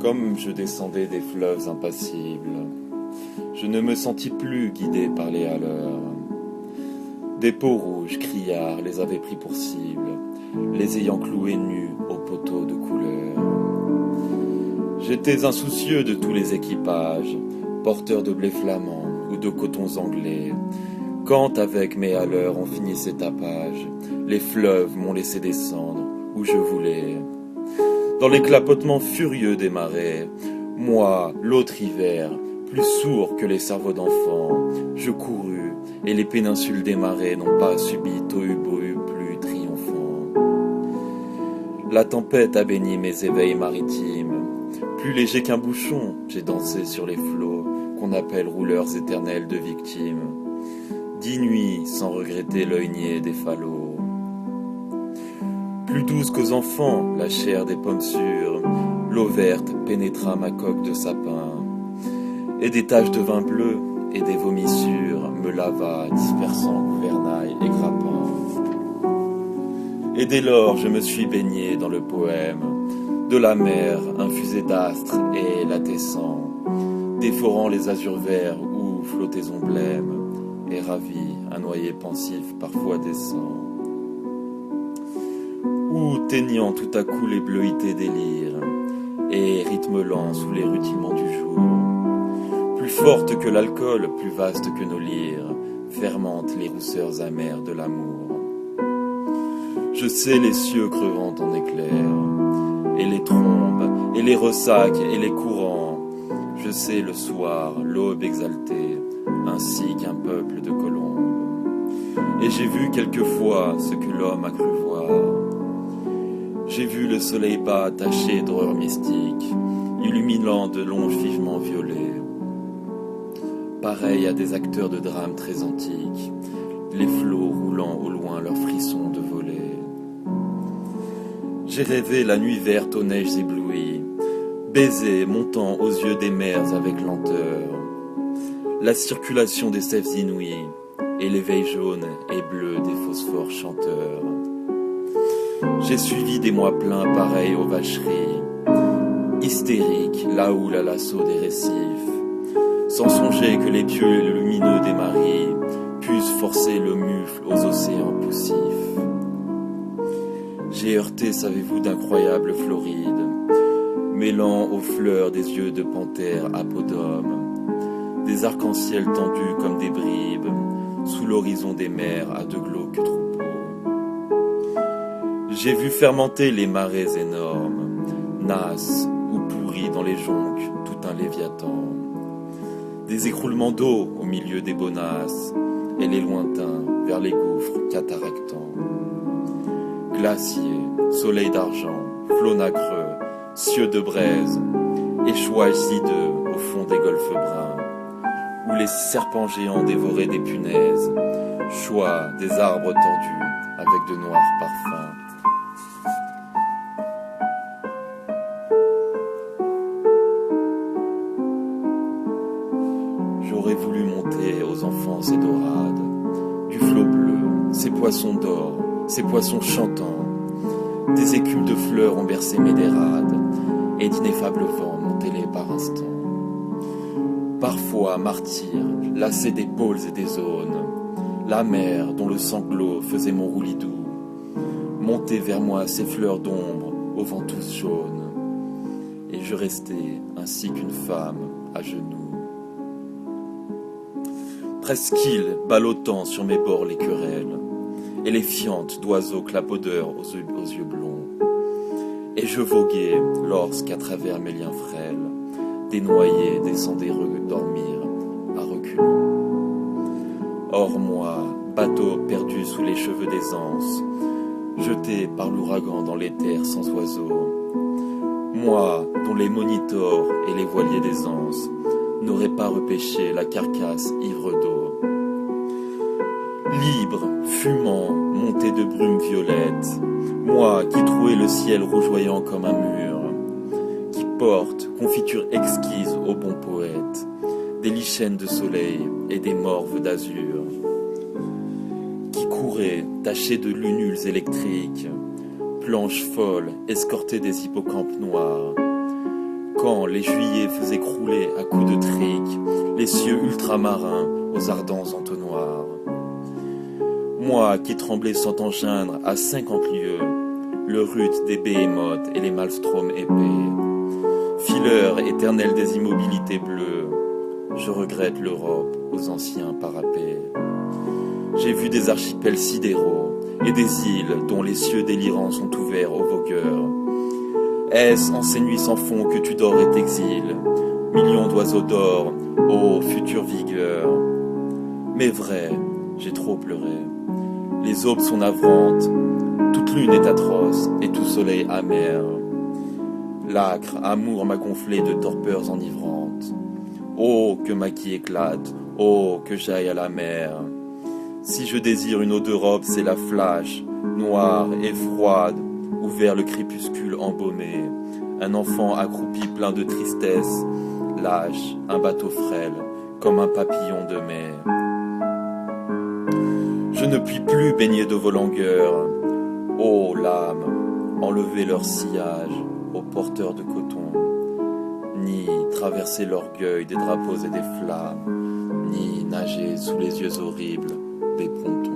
Comme je descendais des fleuves impassibles, je ne me sentis plus guidé par les haleurs. Des peaux rouges criards les avaient pris pour cible, les ayant cloués nus aux poteaux de couleur. J'étais insoucieux de tous les équipages, porteurs de blé flamand ou de cotons anglais. Quand avec mes haleurs on finissait tapage, les fleuves m'ont laissé descendre où je voulais. Dans les clapotements furieux des marais, moi, l'autre hiver, plus sourd que les cerveaux d'enfants, je courus, et les péninsules des marais n'ont pas subi tohu-bohu plus triomphant. La tempête a béni mes éveils maritimes, plus léger qu'un bouchon, j'ai dansé sur les flots, qu'on appelle rouleurs éternels de victimes. 10 nuits sans regretter l'œil niais des falots. Plus douce qu'aux enfants, la chair des pommes sûres, l'eau verte pénétra ma coque de sapin, et des taches de vin bleu et des vomissures me lava, dispersant gouvernail et grappin. Et dès lors, je me suis baigné dans le poème de la mer infusée d'astres et latessant, déforant les azurs verts où flottaison blême, et ravi un noyer pensif parfois décent. Ou teignant tout à coup les bleuités des lyres, et rythme lent sous les rutilements du jour, plus forte que l'alcool, plus vaste que nos lyres, fermente les rousseurs amères de l'amour. Je sais les cieux crevant en éclairs, et les trombes, et les ressacs, et les courants. Je sais le soir, l'aube exaltée, ainsi qu'un peuple de colombes. Et j'ai vu quelquefois ce que l'homme a cru voir. J'ai vu le soleil bas taché d'horreur mystique, illuminant de longs gisements violets. Pareil à des acteurs de drames très antiques, les flots roulant au loin leurs frissons de volée. J'ai rêvé la nuit verte aux neiges éblouies, baiser montant aux yeux des mers avec lenteur, la circulation des sèves inouïes et l'éveil jaune et bleu des phosphores chanteurs. J'ai suivi des mois pleins pareils aux vacheries, hystériques, la houle à l'assaut des récifs, sans songer que les pieux lumineux des maris puissent forcer le mufle aux océans poussifs. J'ai heurté, savez-vous, d'incroyables Florides, mêlant aux fleurs des yeux de panthère apodome, des arcs-en-ciel tendus comme des bribes, sous l'horizon des mers à de glauques troupeaux. J'ai vu fermenter les marais énormes, nasses ou pourris dans les jonques, tout un léviathan. Des écroulements d'eau au milieu des bonasses, et les lointains vers les gouffres cataractants. Glaciers, soleil d'argent, flots nacreux, cieux de braise, échouages hideux au fond des golfes bruns, où les serpents géants dévoraient des punaises, choix des arbres tordus avec de noirs parfums. J'aurais voulu monter aux enfants ces dorades, du flot bleu, ces poissons d'or, ces poissons chantants. Des écumes de fleurs ont bercé mes dérades, et d'ineffables vents montaient-les par instants. Parfois, martyr, lassé des pôles et des zones, la mer dont le sanglot faisait mon roulis doux, montait vers moi ses fleurs d'ombre au vent tous jaunes, et je restais ainsi qu'une femme à genoux. Presqu'île, ballottant sur mes bords les querelles, et les fientes d'oiseaux clapaudeurs aux yeux blonds. Et je voguais lorsqu'à travers mes liens frêles, des noyés descendaient dormir à reculons. Or moi, bateau perdu sous les cheveux des anses, jeté par l'ouragan dans les terres sans oiseaux, moi dont les monitors et les voiliers des anses n'auraient pas repêché la carcasse ivre d'eau. Libre, fumant, monté de brume violette, moi qui trouais le ciel rougeoyant comme un mur, qui porte, confiture exquise au bon poète, des lichens de soleil et des morves d'azur, qui courait, taché de lunules électriques, planches folles, escortées des hippocampes noirs, quand les juillets faisaient crouler à coups de trique les cieux ultramarins aux ardents entonnoirs. Moi qui tremblais sans t'engeindre à 50 lieues, le rut des Behemoths et les Maelstroms épais, fileur éternel des immobilités bleues, je regrette l'Europe aux anciens parapets. J'ai vu des archipels sidéraux et des îles dont les cieux délirants sont ouverts aux vogueurs. Est-ce en ces nuits sans fond que tu dors et t'exiles, millions d'oiseaux d'or, ô future vigueur? Mais vrai, j'ai trop pleuré. Les aubes sont navrantes, toute lune est atroce et tout soleil amer. L'âcre amour m'a gonflé de torpeurs enivrantes. Oh, que ma quille éclate, oh, que j'aille à la mer. Si je désire une eau d'Europe, c'est la flash, noire et froide, où vers le crépuscule embaumé, un enfant accroupi plein de tristesse, lâche un bateau frêle, comme un papillon de mer. Je ne puis plus baigner de vos langueurs, ô lames, enlever leur sillage aux porteurs de coton, ni traverser l'orgueil des drapeaux et des flammes, ni nager sous les yeux horribles des pontons.